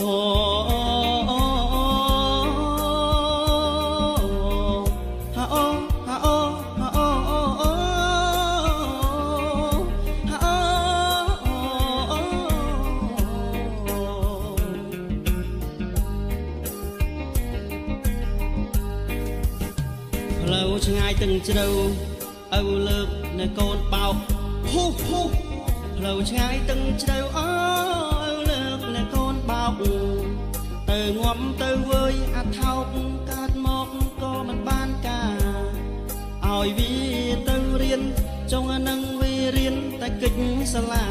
ផ្លូវឆ្ងាយទាំងជ្រៅឪលើកនៅកូនបោកហ៊ូហ៊ូផ្លូវឆ្ងាយទាំងជ្រៅឪលើកនៅកូនបោកទៅងាប់ទៅវើយអាថោកកើតមកក៏មិនបានការឲ្យវាទៅរៀនចង់អានឹងវារៀនតែកិច្ចសាលា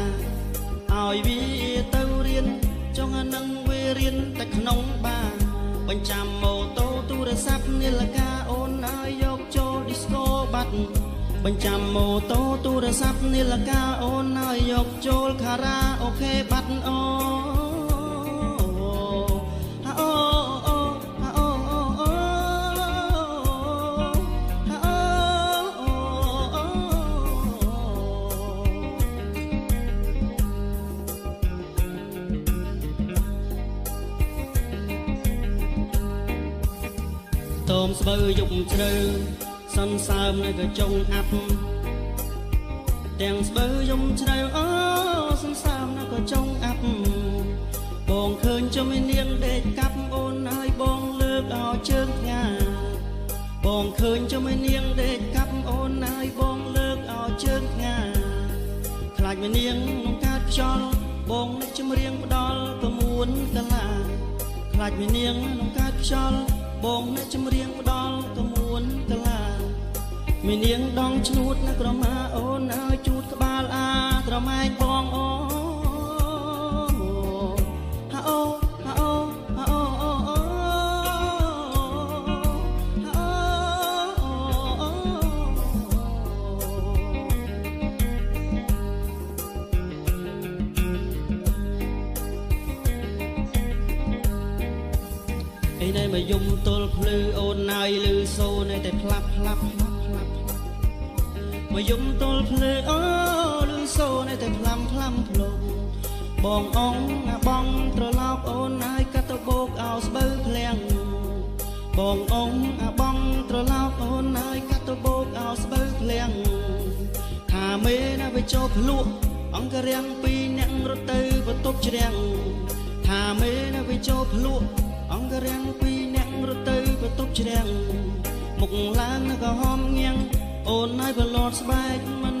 ឲ្យវាទៅរៀនចង់អានឹងវារៀនតែក្នុងបារបញ្ចាំម៉ូតូទូរស័ព្ទនាឡិកាអូនឲ្យយកចូល disco បាត់បញ្ចាំម៉ូតូទូរស័ព្ទនាឡិកាអូនឲ្យយកចូលខារ៉ាអូខេបាត់អូតោមស្បូវយប់ជ្រៅសន្សើមនៅកញ្ចុងអាប់ទាំងស្បូវយំជ្រៅអូសន្សើមនៅកញ្ចុងអាប់បងឃើញចំនាងដេកកាប់អូនហើយបងលើកឲ្យជើងថ្ងាបងឃើញចំនាងដេកកាប់អូនហើយបងលើកឲ្យជើងថ្ងាខ្លាចនាងនឹងកើតខ្យល់បងនឹកចម្រៀងផ្ដល់9កន្លាខ្លាចនាងនឹងកើតខ្យល់បងអ្នកចម្រៀងផ្ដល់ទៅមួនកន្លាមីនាងដងឈ្នួតនៅក្រមាអូនឲ្យជូតក្បាលអាត្រម៉ែកបងអូហាអូហាអូហាអូអូអូហាអូឯណែមកយំទល់ភ្លឺអូនណៃលឺសូនតែផ្លាប់ផ្លាប់ផ្លាប់ផ្លាប់មកយំទល់ភ្លឺអូលឺសូនតែផ្លាំផ្លាំផ្លុំបងអងបងត្រឡោកអូនហើយកាត់ទៅបោកឲ្យស្បូវភ្លាំងបងអងបងត្រឡោកអូនហើយកាត់ទៅបោកឲ្យស្បូវភ្លាំងថាមេណាវាចូលភ្លក់អង្គរាំងពីរអ្នករត់ទៅបន្ទប់ជ្រាំងថាមេណាវាចូលភ្លក់អង្គរាំងពីរអ្នករត់ទៅបន្ទប់ជ្រាំងមុខឡើងក៏ហមងៀងអូនហើយប្រឡត់ស្បែកមិន